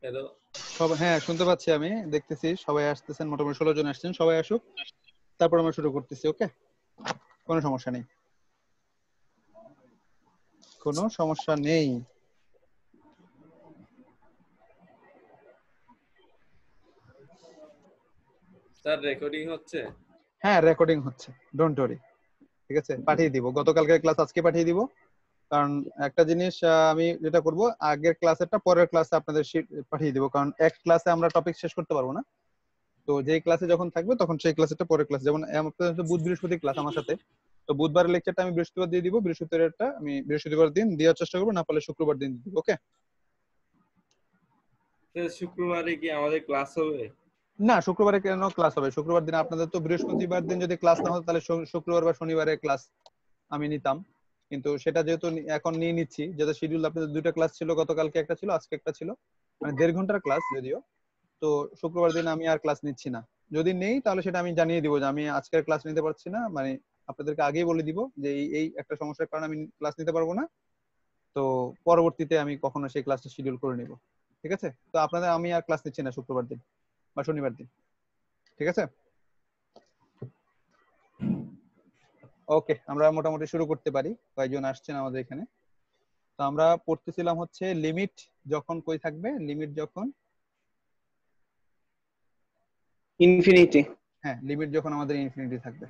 Hello. সবাই হ্যাঁ শুনতে পাচ্ছি, আমি দেখতেছি সবাই আসতেছেন, মোটামুটি 16 জন আসছেন, সবাই আসুক তারপর আমরা শুরু করতেছি। ওকে, কোনো সমস্যা নেই, কোনো সমস্যা নেই। স্যার রেকর্ডিং হচ্ছে? হ্যাঁ রেকর্ডিং হচ্ছে, ডোন্ট ওয়ারি। ঠিক আছে, পাঠিয়ে দিব, গতকালকের ক্লাস আজকে পাঠিয়ে দিব। কারণ একটা জিনিস আমি যেটা করব, আগের ক্লাসেরটা পরের ক্লাসে আপনাদের পাঠিয়ে দিব, কারণ এক ক্লাসে আমরা টপিক শেষ করতে পারবো না। তো যেই ক্লাসে যখন থাকবে তখন সেই ক্লাসেরটা পরের ক্লাস, যেমন আপনাদের তো বুধ বৃহস্পতি ক্লাস আমার সাথে, তো বুধবারের লেকচারটা আমি বৃহস্পতিবার দিয়ে দিব, বৃহস্পতিবারটা আমি বৃহস্পতিবার দিন দেওয়ার চেষ্টা করবো, না পারলে শুক্রবার দিন দিব। ওকে, স্যার শুক্রবারে কি আমাদের ক্লাস হবে? না শুক্রবারে কেন ক্লাস হবে? শুক্রবার দিন আপনাদের তো বৃহস্পতিবার দিন যদি ক্লাস না হতো তাহলে শুক্রবার বা শনিবারে ক্লাস আমি নিতাম, কিন্তু সেটা যেহেতু এখন নিয়ে নিচ্ছি, যেটা শিডিউল আপনাদের দুইটা ক্লাস ছিল, গতকালকে একটা ছিল আজকে একটা ছিল, মানে 1.5 ঘন্টার ক্লাস যদিও। তো শুক্রবার দিন আমি আর ক্লাস নিচ্ছি না, যদি নেই তাহলে সেটা আমি জানিয়ে দিব যে আমি আজকের ক্লাস নিতে পারছি না, মানে আপনাদেরকে আগেই বলে দিব যে এই এই একটা সমস্যার কারণে আমি ক্লাস নিতে পারবো না। তো পরবর্তীতে আমি কখনো সেই ক্লাসটা শিডিউল করে নিব। ঠিক আছে, তো আপনাদের আমি আর ক্লাস নিচ্ছি না শুক্রবার দিন বা শনিবার দিন। ঠিক আছে, ওকে, আমরা মোটামুটি শুরু করতে পারি। কয়েকজন আসছেন আমাদের এখানে। তো আমরা পড়তেছিলাম হচ্ছে লিমিট যখন কই থাকবে, লিমিট যখন, ইনফিনিটি। হ্যাঁ লিমিট যখন আমাদের ইনফিনিটি থাকবে।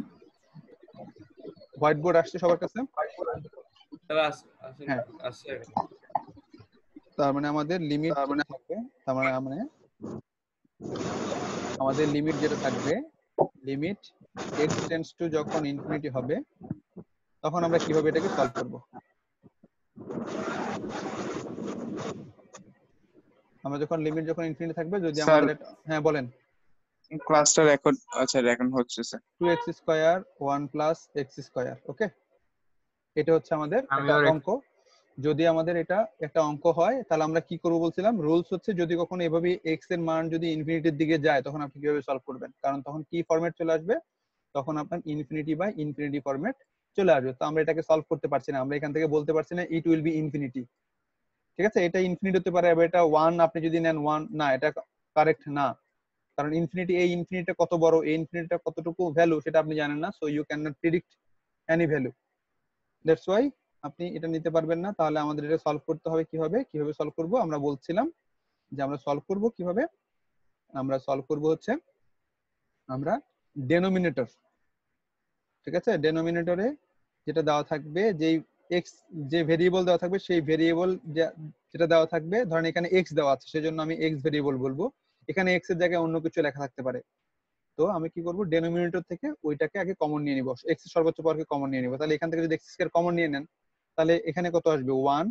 হোয়াইট বোর্ড আসছে সবার কাছে? স্যার আসেন। হ্যাঁ, আসছে। তার মানে আমাদের লিমিট যেটা থাকবে, তার মানে আমাদের লিমিট যেটা থাকবে, লিমিট এক্স টেন্ডস টু যখন ইনফিনিটি হবে, তখন আমরা কিভাবে এটাকে সলভ করব? আমরা যখন লিমিট যখন ইনফিনিটি থাকবে, যদি স্যার আমাদের হ্যাঁ বলেন। ক্লাসটা রেকর্ড, আচ্ছা রেকর্ড হচ্ছে sir. 2x square 1 plus x square. Okay, এটা হচ্ছে আমাদের একটা অঙ্ক। যদি আমাদের এটা একটা অঙ্ক হয় তাহলে আমরা কি করব বলছিলাম, রুলস হচ্ছে যদি কখনো এভাবে এক্স এর মান যদি ইনফিনিটির দিকে যায় তখন আপনি কিভাবে সলভ করবেন, কারণ তখন কি ফরম্যাট চলে আসবে, তখন আপনার ইনফিনিটি বাই ইনফিনিটি ফরম্যাট চলে আসবে। তো আমরা এটাকে সলভ করতে পারছি না, আমরা এখান থেকে বলতে পারছি না ইট উইল বি ইনফিনিটি। ঠিক আছে, এটা ইনফিনিটি হতে পারে, আবার এটা 1 আপনি যদি নেন 1 না, এটা কারেক্ট না, কারণ ইনফিনিটি, এই ইনফিনিটিটা কত বড়, এই ইনফিনিটিটা কতটুকু ভ্যালু সেটা আপনি জানেন না, so you can not predict any value. That's why আপনি এটা নিতে পারবেন না। তাহলে আমাদের এটা সলভ করতে হবে, কিভাবে সলভ করব আমরা বলছিলাম যে আমরা সলভ করব কিভাবে, আমরা সলভ করব হচ্ছে আমরা ডেনোমিনেটর, ঠিক আছে, ডেনোমিনেটরে যেটা দেওয়া থাকবে, যেই এক্স, যে ভেরিয়েবল দেওয়া থাকবে সেই ভেরিয়েবল যেটা দেওয়া থাকবে, ধরেন এখানে এক্স দেওয়া আছে সেজন্য আমি এক্স ভেরিয়েবল বলবো, এখানে এক্স এর জায়গায় অন্য কিছু লেখা থাকতে পারে। তো আমি কি করব, ডেনোমিনেটর থেকে ওইটাকে আগে কমন নিয়ে নিব, এক্স এর সর্বোচ্চ পাওয়ারকে কমন নিয়ে নিব। তাহলে এখান থেকে যদি এক্স স্কয়ার কমন নিয়ে নেন তাহলে এখানে কত আসবে, 1,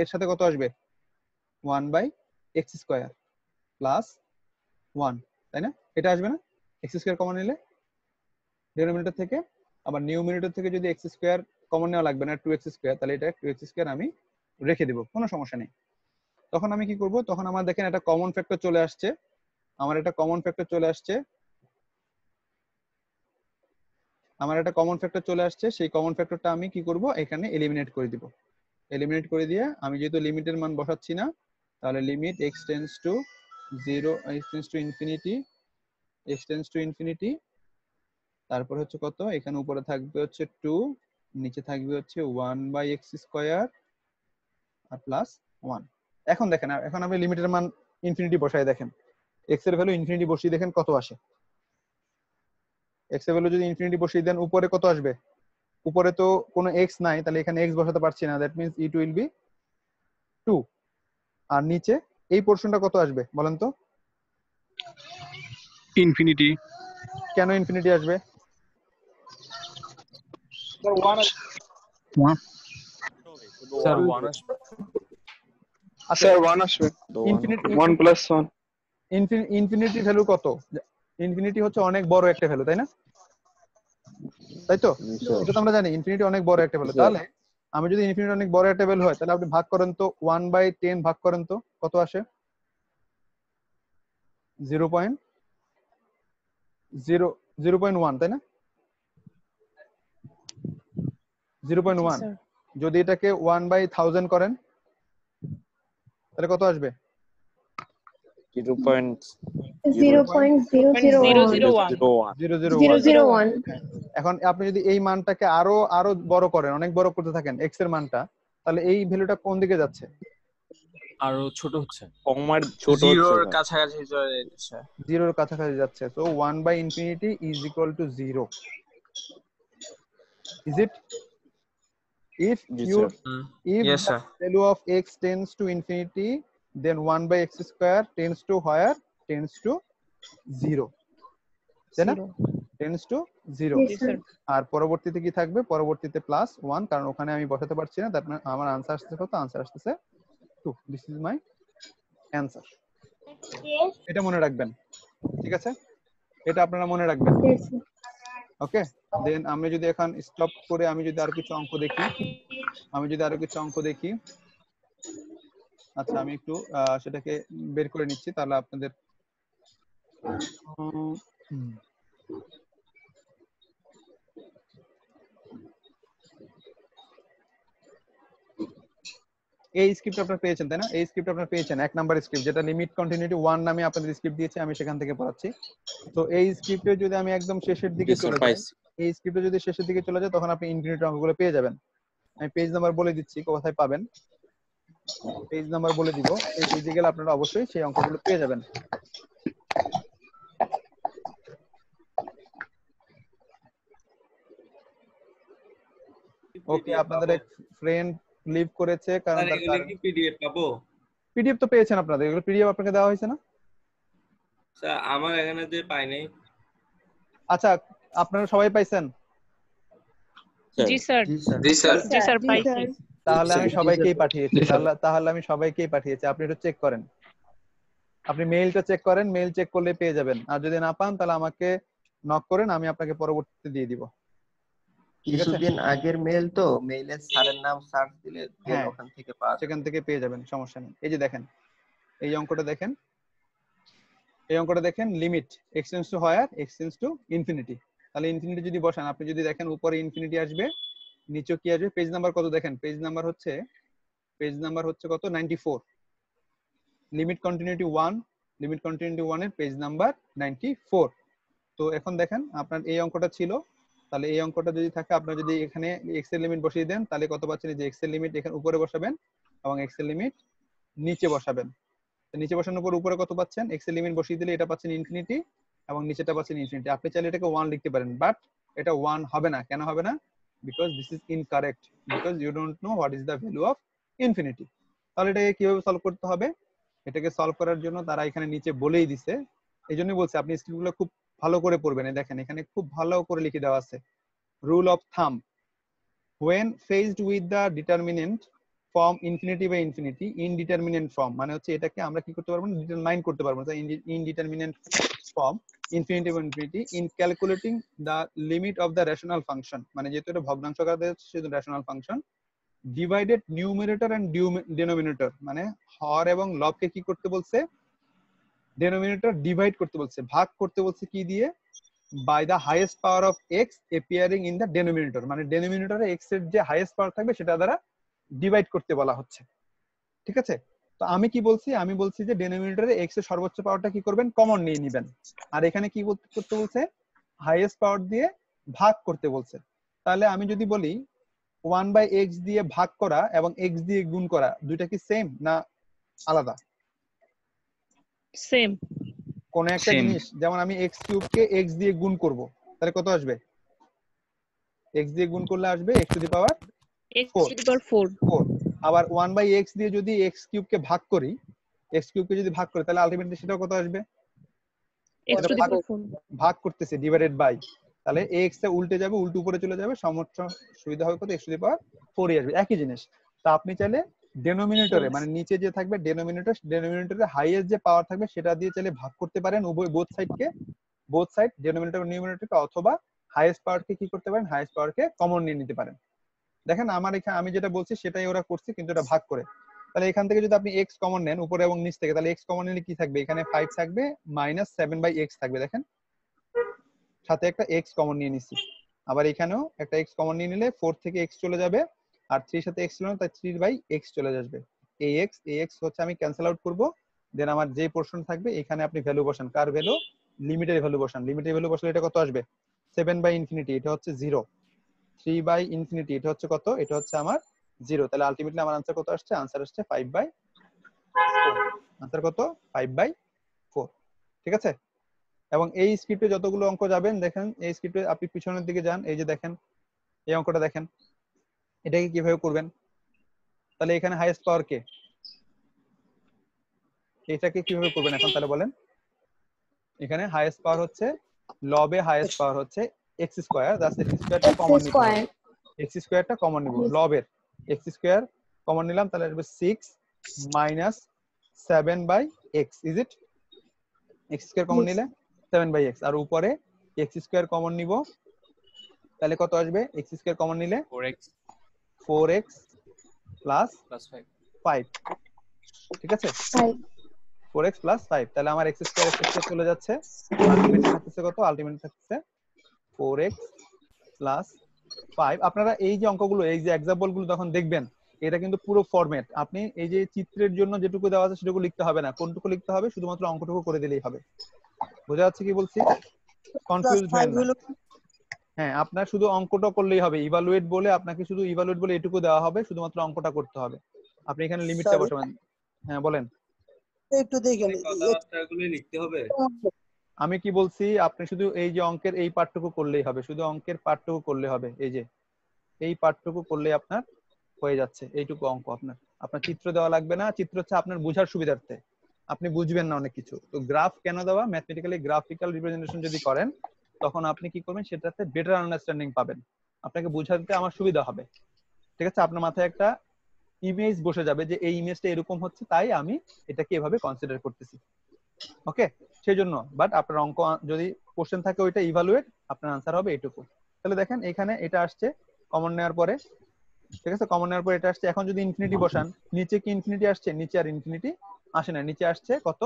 এর সাথে কত আসবে 1 বাই এক্স স্কয়ার প্লাস 1, তাই না? এটা আসবে না এক্স স্কয়ার কমন নিলে ডিনোমিনেটর থেকে। আবার নিউমিনেটর থেকে যদি এক্স স্কয়ার কমন নেওয়া লাগবে না, 2x স্কয়ার, তাহলে এটা 2x স্কয়ার আমি রেখে দেব, কোনো সমস্যা নেই। তখন আমি কি করব, তখন আমার দেখেন একটা কমন ফ্যাক্টর চলে আসছে, আমার একটা কমন ফ্যাক্টর চলে আসছে, সেই কমন ফ্যাক্টরটা আমি কি করব, এখানে এলিমিনেট করে দিব। এলিমিনেট করে দিয়ে আমি যেহেতু লিমিটের মান বসাচ্ছি না, তাহলে limit x tends to 0, x tends to infinity, x tends to infinity, তারপর হচ্ছে কত, এখানে উপরে থাকবে হচ্ছে 2, নিচে থাকবে হচ্ছে 1 বাই এক্স স্কয়ার আর প্লাস 1। এখন দেখেন, এখন আপনি লিমিটের মান ইনফিনিটি বসায় দেখেন, x এর ভ্যালু ইনফিনিটি বসিয়ে দেখেন কত আসে। x এর ভ্যালু যদি ইনফিনিটি বসিয়ে দেন উপরে কত আসবে, উপরে তো কোনো x নাই, তাহলে এখানে x বসাতে পারছি না, that means it will be 2। আর নিচে এই পোরশনটা কত আসবে বলেন তো? ইনফিনিটি। কেন ইনফিনিটি আসবে? স্যার 1 আসবে। স্যার 1 আসবে। Infinity 1 plus 1। ইনফিনিটি ভ্যালু কত? ইনফিনিটি হচ্ছে অনেক বড় একটা ভ্যালু, তাই না? তাই তো, এটা তো আমরা জানি ইনফিনিটি অনেক বড় একটা ভ্যালু। তাহলে আমি যদি ইনফিনিটি অনেক বড় একটা ভ্যালু হয় তাহলে আপনি ভাগ করেন তো, 1/10 ভাগ করেন তো কত আসে, 0.1, তাই না? 0.1। যদি এটাকে 1/1000 করেন তাহলে কত আসবে? 0.001 এখন আপনি যদি এই মানটাকে আরো আরো বড় করেন, অনেক বড় করতে থাকেন এক্স এর মানটা, তাহলে এই ভ্যালুটা কোন দিকে যাচ্ছে? আরো ছোট হচ্ছে, কমার ছোট জিরোর হচ্ছে কাছাকাছি চলে যাচ্ছে। জিরোর কাছাকাছি যাচ্ছে। So 1/infinity is equal to 0. Is it? If Yes, you sir. if Yes, the sir. value of x tends to infinity, then 1/x square tends to where? Tends to 0. তাই না? Tends to 0. Yes, sir. আর পরবর্তীতে কি থাকবে? পরবর্তীতে plus 1, কারণ ওখানে আমি বসাতে পারছি না, তার মানে আমার আনসার আসছে কত? আনসার আসছে 2. This is my answer. এটা মনে রাখবেন, ঠিক আছে? এটা আপনারা মনে রাখবেন। Yes, sir. ওকে, দেন আমি যদি এখন স্টপ করে আমি যদি আর কিছু অঙ্ক দেখি, আচ্ছা আমি একটু সেটাকে বের করে নিচ্ছি, তাহলে আপনাদের এই স্ক্রিপ্ট আপনারা পেয়েছেন তাই না? এই স্ক্রিপ্ট আপনারা পেয়েছেন, 1 নাম্বার স্ক্রিপ্ট, যেটা লিমিট কন্টিনিউটি 1 নামে আপনাদের স্ক্রিপ্ট দিয়েছে, আমি সেখান থেকে পড়াচ্ছি। তো এই স্ক্রিপ্টে যদি আমি একদম শেষের দিকে চলে যাই, এই স্ক্রিপ্টে যদি শেষের দিকে চলে যায়, তখন আপনি ইনফিনিটি অঙ্কগুলো পেয়ে যাবেন। আমি পেজ নাম্বার বলে দিচ্ছি কোথায় পাবেন, পেজ নাম্বার বলে দিব, এই পেজে গেলে আপনারা অবশ্যই সেই অঙ্কগুলো পেয়ে যাবেন। ওকে, আপনাদের এক ফ্রেন্ড লিভ করেছে, কারণ স্যার এগুলো কি পিডিএফ পাবো? পিডিএফ তো পেয়েছেন আপনাদের, এগুলো পিডিএফ আপনাকে দেওয়া হয়েছে না? স্যার আমার এখানে যে পাই নাই। আচ্ছা, আপনারা সবাই পাইছেন? জি স্যার, জি স্যার। জি স্যার পাইছি। তাহলে আমি সবাইকেই পাঠিয়েছি, তাহলে আমি সবাইকেই পাঠিয়েছি, আপনি একটু চেক করেন, আপনি মেইলটা চেক করেন, মেইল চেক করলে পেয়ে যাবেন। আর যদি না পান তাহলে আমাকে নক করেন, আমি আপনাকে পরবর্তীতে দিয়ে দিব। কিছুদিন আগের মেইল তো, মেইলের স্যারের নাম সার্চ দিলে হ্যাঁ, ওখান থেকে পাওয়া যাবে। সেখান থেকে পেয়ে যাবেন, সমস্যা নেই। এই যে দেখেন, এই অঙ্কটা দেখেন, limit x tends to where? x tends to infinity. তাহলে ইনফিনিটি যদি বসান, আপনি যদি দেখেন উপরে ইনফিনিটি আসবে, নিচে কি আসবে? পেজ নাম্বার কত দেখেন? পেজ নাম্বার হচ্ছে কত? 94। লিমিট কন্টিনিউটি 1 এর পেজ নাম্বার 94। তো এখন দেখেন আপনার এই অঙ্কটা ছিল, তাহলে এই অঙ্কটা যদি থাকে, আপনারা যদি এখানে x এর লিমিট বসিয়ে দেন, তাহলে কত পাচ্ছেন? যে x এর লিমিট এখানে উপরে বসাবেন এবং x এর লিমিট নিচে বসাবেন। তো নিচে বসানোর পর উপরে কত পাচ্ছেন? x এর লিমিট বসিয়ে দিলে এটা পাচ্ছেন ইনফিনিটি এবং নিচেটা পাচ্ছেন ইনফিনিটি। আপনি চাইলে এটাকে 1 লিখতে পারেন, বাট এটা 1 হবে না। কেন হবে না? Because this is incorrect, because you don't know what is the value of infinity. তাহলে এটাকে কিভাবে সলভ করতে হবে? এটাকে সলভ করার জন্য তারা এখানে নিচে বলেই দিছে, এই জন্যই বলছি আপনি স্ক্রিপ্টগুলো খুব ভালো করে পড়বেন। দেখেন এখানে খুব ভালো করে লিখে দেওয়া আছে, rule of thumb, when faced with the determinant form infinity by infinity, indeterminate form মানে হচ্ছে এটাকে আমরা কি করতে পারবো না, ডিটারমাইন করতে পারবো না। Indeterminate form infinity by infinity in calculating the limit of the rational function, মানে যেহেতু এটা ভগ্নাংশ আকারে দেওয়া হচ্ছে সেজন্য rational function, divided numerator and denominator, মানে হর এবং লবকে কি করতে বলছে? ডেনোমিনেটর ডিভাইড করতে বলছে, ভাগ করতে বলছে কি দিয়ে? by the highest power of x appearing in the denominator, মানে ডেনোমিনেটরে x এর যে হাইয়েস্ট পাওয়ার থাকবে সেটা দ্বারা ডিভাইড করতে বলা হচ্ছে, ঠিক আছে? তো আমি কি বলছি? আমি বলছি যে ডেনোমিনেটরে x এর সর্বোচ্চ পাওয়ারটা কি করবেন? কমন নিয়ে নেবেন। আর এখানে কি করতে বলছে? হাইয়েস্ট পাওয়ার দিয়ে ভাগ করতে বলছে। তাহলে আমি যদি বলি 1/x দিয়ে ভাগ করা এবং x দিয়ে গুণ করা, দুইটা কি সেম না আলাদা? সেম। কোন একটা জিনিস, যেমন আমি x³ কে x দিয়ে গুণ করব, তাহলে কত আসবে? x দিয়ে গুণ করলে আসবে x টু দি পাওয়ার 4। আবার 1/x দিয়ে যদি x³ কে ভাগ করি, তাহলে আলটিমেটলি সেটা কত আসবে? x টু দি পাওয়ার 4 ভাগ করতেছে, ডিভাইডেড বাই, তাহলে x টা উল্টে যাবে, উল্টো উপরে চলে যাবে, সমস্যা সুবিধা হবে কত? x টু দি পাওয়ার 4 আসবে, একই জিনিস। তা আপনি চাইলে ডেনোমিনেটরে, মানে নিচে যে থাকবে ডেনোমিনেটরে হাইয়েস্ট যে পাওয়ার থাকবে সেটা দিয়ে চাইলে ভাগ করতে পারেন উভয়, বোথ সাইড ডেনোমিনেটর ও নিউমারেটরকে, অথবা হাইয়েস্ট পাওয়ারকে কি করতে পারেন? হাইয়েস্ট পাওয়ারকে কমন নিয়ে নিতে পারেন। দেখেন আমার এখানে আমি যেটা বলছি সেটাই ওরা করছে, কিন্তু এটা ভাগ করে। তাহলে এখান থেকে যদি আপনি x কমন নেন উপরে এবং নিচ থেকে, তাহলে x কমন নিলে কি থাকবে? এখানে 5 থাকবে, -7/x থাকবে, দেখেন সাথে একটা x কমন নিয়ে নিচ্ছি। আবার এখানেও একটা x কমন নিয়ে নিলে 4 থেকে x চলে যাবে, আর 3 সাথে x চলে, তাই 3/x চলে আসবে। ax হচ্ছে আমি ক্যান্সেল আউট করব, দেন আমার যে পোর্শন থাকবে এখানে আপনি ভ্যালু বসান, কার ভ্যালু, লিমিটের ভ্যালু বসান। লিমিটের ভ্যালু বসলে এটা কত আসবে, 7/∞, এটা হচ্ছে 0। 3/∞, এটা হচ্ছে কত, এটা হচ্ছে আমার 0। তাহলে আলটিমেটলি আমার আনসার কত আসছে, আনসার আসছে 5/4। আনসার কত, 5/4। ঠিক আছে। এবং এই স্ক্রিপ্টে যতগুলো অঙ্ক যাবেন দেখেন, এই স্ক্রিপ্টে আপনি পিছনের দিকে যান, এই যে দেখেন এই অঙ্কটা দেখেন, এটাকে কিভাবে করবেন। তাহলে এখানে হাইয়েস্ট পাওয়ার কে, এটাকে কিভাবে করবেন এখন তাহলে বলেন। এখানে হাইয়েস্ট পাওয়ার হচ্ছে, লবে হাইয়েস্ট পাওয়ার হচ্ছে এক্স স্কয়ার, জাস্ট এক্স স্কয়ারটা কমন নিতে হবে, এক্স স্কয়ারটা কমন নিব, লবের এক্স স্কয়ার কমন নিলাম, তাহলে আসবে 6 - 7/x, is it? X square common নিলে 7/x, আর উপরে এক্স স্কয়ার কমন নিব, তাহলে কত আসবে, এক্স স্কয়ার কমন নিলে 4x প্লাস 5। ঠিক আছে, 4x প্লাস 5, তাহলে আমার x স্কয়ার চলে যাচ্ছে, আলটিমেটলি থাকছে কত, আলটিমেটলি থাকছে 4x প্লাস 5। আপনারা এই যে অঙ্কগুলো, এই যে এক্সাম্পল গুলো যখন দেখবেন, এটা কিন্তু পুরো ফরম্যাট, আপনি এই যে চিত্রের জন্য যেটুকু দেওয়া আছে সেটুকু লিখতে হবে না, কোনটুকু লিখতে হবে, শুধুমাত্র অঙ্কটুকু করে দিলেই হবে। বোঝা যাচ্ছে কি বলছি? কনফিউজড হবেন না। হ্যাঁ, আপনার শুধু অঙ্কটা করলেই হবে, ইভালুয়েট বলে আপনাকে শুধু ইভালুয়েট বলে এটুকু দেওয়া হবে, শুধুমাত্র অঙ্কটা করতে হবে। আপনি এখানে লিমিটটা বসাবেন। হ্যাঁ বলেন, একটু দেখেন কথাবার্তাগুলো লিখতে হবে। আমি কি বলছি, আপনি শুধু এই যে অঙ্কের এই পার্টটুকু করলেই হবে, শুধু অঙ্কের পার্টটুকু করলে হবে, এই যে এই পার্টটুকু করলে আপনার হয়ে যাচ্ছে, এইটুকু অঙ্ক আপনার। আপনার চিত্র দেওয়া লাগবে না, চিত্র হচ্ছে আপনার বোঝার সুবিধার্থে, আপনি বুঝবেন না অনেক কিছু। তো গ্রাফ কেন দেওয়া, ম্যাথমেটিক্যালি গ্রাফিক্যাল রিপ্রেজেন্টেশন যদি করেন তখন আপনি কি করবেন, সেটাতে বেটার আন্ডারস্ট্যান্ডিং পাবেন, আপনাকে বোঝাতে আমার সুবিধা হবে। ঠিক আছে, আপনার মাথায় একটা ইমেজ বসে যাবে যে এই ইমেজটা এরকম হচ্ছে, তাই আমি এটাকে এভাবে কনসিডার করতেছি। ওকে, সেই জন্য। বাট আপনার অঙ্ক যদি কোশ্চেন থাকে ওইটা ইভালুয়েট, আপনার আনসার হবে এইটুকু। তাহলে দেখেন এখানে এটা আসছে কমন নেওয়ার পরে, ঠিক আছে, কমন নেওয়ার পরে এটা আসছে। এখন যদি ইনফিনিটি বসান, নিচে কি ইনফিনিটি আসছে, নিচে আর ইনফিনিটি আসে না, নিচে আসছে কত,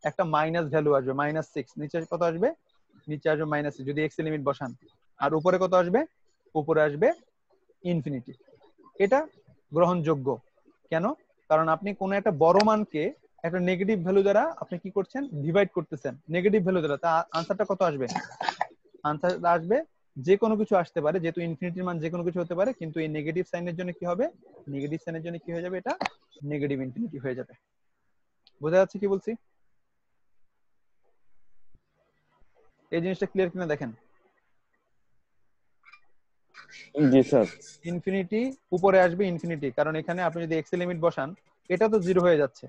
একটা মাইনাস ভ্যালু আসবে, -6। নিচে কত আসবে, নিচে আসবে -6 যদি এক্স এর লিমিট বসান। আর উপরে কত আসবে, উপরে আসবে ইনফিনিটি। এটা গ্রহণযোগ্য কেন, কারণ আপনি কোন একটা বড় মানকে একটা নেগেটিভ ভ্যালু দ্বারা আপনি কি করছেন, ডিভাইড করতেছেন নেগেটিভ ভ্যালু দ্বারা, তা আনসারটা কত আসবে, আনসার আসবে যে কোনো কিছু আসতে পারে, যেহেতু ইনফিনিটির মান যে কোনো কিছু হতে পারে, কিন্তু এই নেগেটিভ সাইনের জন্য কি হবে, নেগেটিভ সাইনের জন্য কি হয়ে যাবে, এটা নেগেটিভ ইনফিনিটি হয়ে যাবে। বোঝা যাচ্ছে কি বলছি? এই জিনিসটা ক্লিয়ার কিনা দেখেন। জি স্যার। ইনফিনিটি উপরে আসবে ইনফিনিটি, কারণ এখানে আপনি যদি এক্স এর লিমিট বসান এটা তো 0 হয়ে যাচ্ছে,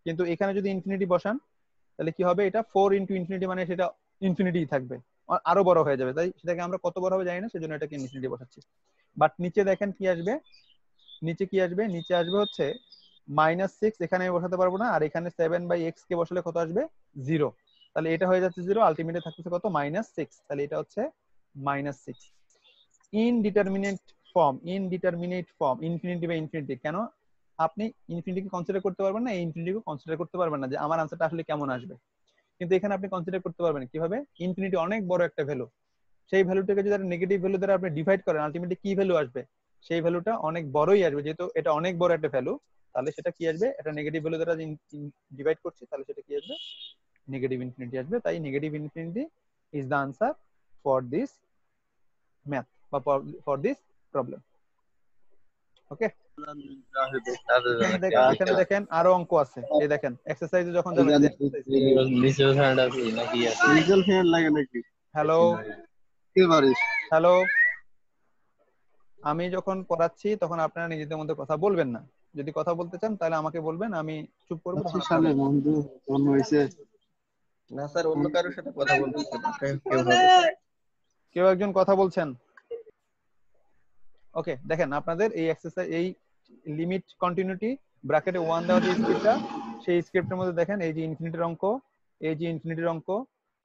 কিন্তু এখানে যদি ইনফিনিটি বসান তাহলে কি হবে, এটা 4 × ইনফিনিটি, মানে সেটা ইনফিনিটি থাকবে, আরো বড় হয়ে যাবে, তাই সেটাকে আমরা কত বড় হবে জানি না, সেজন্য এটাকে ইনফিনিটি বসাচ্ছি। বাট নিচে দেখেন কি আসবে, নিচে কি আসবে, নিচে আসবে হচ্ছে -6, এখানে আমি বসাতে পারবো না, আর এখানে 7/x কে বসালে কত আসবে, 0। তাহলে এটা হয়ে যাচ্ছে 0, আলটিমেটলি থাকছে কত, -6। তাহলে এটা হচ্ছে -6। Indeterminate form, indeterminate form, infinity বা ইনফিনিটি, কেন আপনি ইনফিনিটিকে কনসিডার করতে পারবেন না, ইনফিনিটিকে কনসিডার করতে পারবেন না যে আমার আনসারটা আসলে কেমন আসবে, কিন্তু এখানে আপনি কনসিডার করতে পারবেন কিভাবে, ইনফিনিটি অনেক বড় একটা ভ্যালু, সেই ভ্যালুটাকে যদি নেগেটিভ ভ্যালু দ্বারা আপনি ডিভাইড করেন, আলটিমেটলি কি ভ্যালু আসবে, সেই ভ্যালুটা অনেক বড়ই আসবে, যেহেতু এটা অনেক বড় একটা ভ্যালু, তাহলে সেটা কি আসবে, এটা নেগেটিভ ভ্যালু দ্বারা ডিভাইড করছি, তাহলে সেটা কি আসবে, নেগেটিভ ইনফিনিটি আসবে। তাই negative infinity is the answer for this math বা ফর দিস প্রবলেম। ওকে, এখানে দেখেন আরো অঙ্ক আছে, এই দেখেন এক্সারসাইজে যখন যাবেন, হ্যালো হ্যালো, আমি যখন পড়াচ্ছি তখন আপনারা নিজেদের মধ্যে কথা বলবেন না, যদি কথা বলতে চান তাহলে আমাকে বলবেন, আমি চুপ করবো। না স্যার, অন্য কারোর সাথে কথা বলতেছে না, কেউ একজন কথা বলছেন। ওকে, দেখেন আপনাদের এই এক্সারসাইজ, এই লিমিট কন্টিনিউটি ব্র্যাকেটে 1 দেওয়া যে স্ক্রিপ্টটা, সেই স্ক্রিপ্টের মধ্যে দেখেন এই যে ইনফিনিটির অঙ্ক, এই যে ইনফিনিটির অঙ্ক,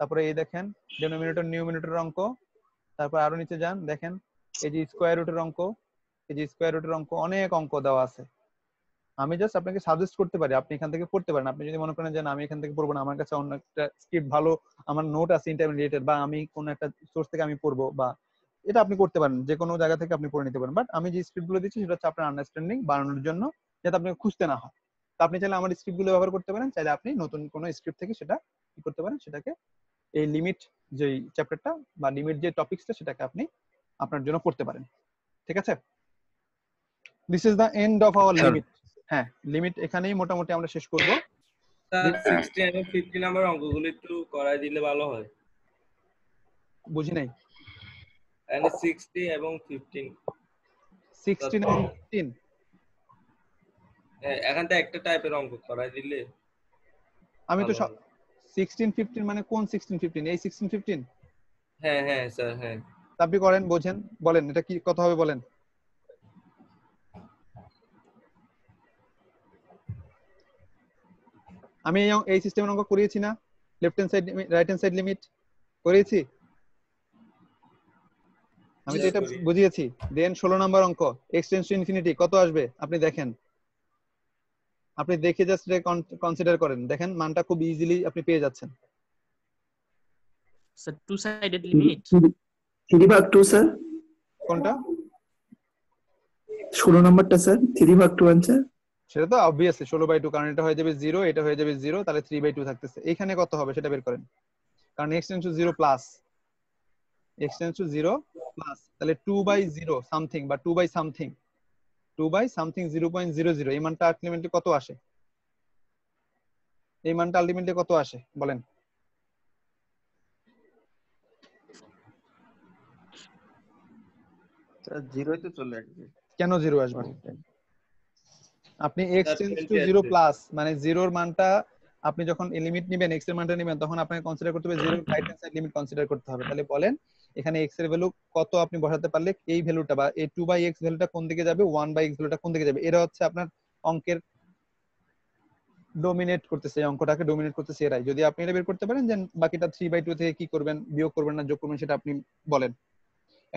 তারপরে এই দেখেন ডেনোমিনেটর নিউমিনেটরের অঙ্ক, তারপর আরো নিচে যান দেখেন এই যে স্কয়ার রুটের অঙ্ক, এই যে স্কয়ার রুটের অঙ্ক, অনেক অঙ্ক দেওয়া আছে। আমি জাস্ট আপনাকে সাজেস্ট করতে পারি, আপনি এখান থেকে পড়তে পারেন। আপনি যদি মনে করেন যে না আমি এখান থেকে পড়বো না, আমার কাছে অন্য একটা স্ক্রিপ্ট ভালো, আমার নোট আছে ইন্টারমিডিয়েটের, বা আমি কোন একটা সোর্স থেকে আমি পড়বো, বা এটা আপনি করতে পারেন, যে কোনো জায়গা থেকে আপনি পড়ে নিতে পারেন। বাট আমি যে স্ক্রিপ্ট গুলো দিচ্ছি সেটা হচ্ছে আপনার আন্ডারস্ট্যান্ডিং বাড়ানোর জন্য, যাতে আপনাকে খুঁজতে না হয়। আপনি চাইলে আমার স্ক্রিপ্ট গুলো ব্যবহার করতে পারেন, চাইলে আপনি নতুন কোনো স্ক্রিপ্ট থেকে সেটা কি করতে পারেন, সেটাকে এই লিমিট যে চ্যাপ্টারটা বা লিমিট যে টপিকসটা সেটাকে আপনি আপনার জন্য পড়তে পারেন। ঠিক আছে, this is the end of our limit. হ্যাঁ, লিমিট এখানেই মোটামুটি আমরা শেষ করব। স্যার 60 এবং 50 নাম্বার অঙ্কগুলো একটু করাই দিলে ভালো হয়। বুঝি নাই। এখানে 60 এবং 15 16 এবং 15 এখান থেকে একটা টাইপের অঙ্ক করাই দিলে আমি তো ভালো হয়। 16 15 মানে কোন 16 15? এই 16 15 হ্যাঁ হ্যাঁ স্যার হ্যাঁ। আপনি করেন, বোঝেন, বলেন এটা কি কথা হবে বলেন। আমি এই সিস্টেমের অঙ্ক করিয়েছি না? Left hand side right hand side limit করিয়েছি আমি তো, এটা বুঝিয়েছি। দেন 16 নাম্বার অঙ্ক x টেন্ডস টু ইনফিনিটি কত আসবে আপনি দেখেন, আপনি দেখে জাস্ট কনসিডার করেন, দেখেন মানটা খুব ইজিলি আপনি পেয়ে যাচ্ছেন। Sir two sided limit 3/2 sir. কোনটা? 16 নম্বরটা স্যার 3/2 आंसर। সেটা তো অবভিয়াসলি 16/2, কারণ এটা হয়ে যাবে 0, এটা হয়ে যাবে 0, তাহলে 3/2 থাকতেছে। এখানে কত হবে সেটা বের করেন, কারণ x tends to 0 plus x tends to 0 plus, তাহলে 2/0 সামথিং বা 2/something 0.00 এই মানটা আলটিমেটলি কত আসে? এই মানটা আলটিমেটলি কত আসে বলেন? স্যার জিরোই তো চলে আসবে। কেন 0 আসবে? আপনি x টেন্ডস টু 0 প্লাস মানে 0 এর মানটা আপনি যখন লিমিট নেবেন, x এর মানটা নেবেন, তখন আপনাকে কনসিডার করতে হবে 0 right hand side limit consider করতে হবে। তাহলে বলেন এখানে x এর ভ্যালু কত আপনি বসাতে পারলে এই ভ্যালুটা বা এই 2/x ভ্যালুটা কোন দিকে যাবে, 1/x ভ্যালুটা কোন দিকে যাবে, এরা হচ্ছে আপনার অঙ্কের ডোমিনেট করতেছে, এই অঙ্কটাকে ডোমিনেট করতেছে এরাই। যদি আপনি এটা বের করতে পারেন যে বাকিটা 3/2 থেকে কি করবেন, বিয়োগ করবেন না যোগ করবেন, সেটা আপনি বলেন।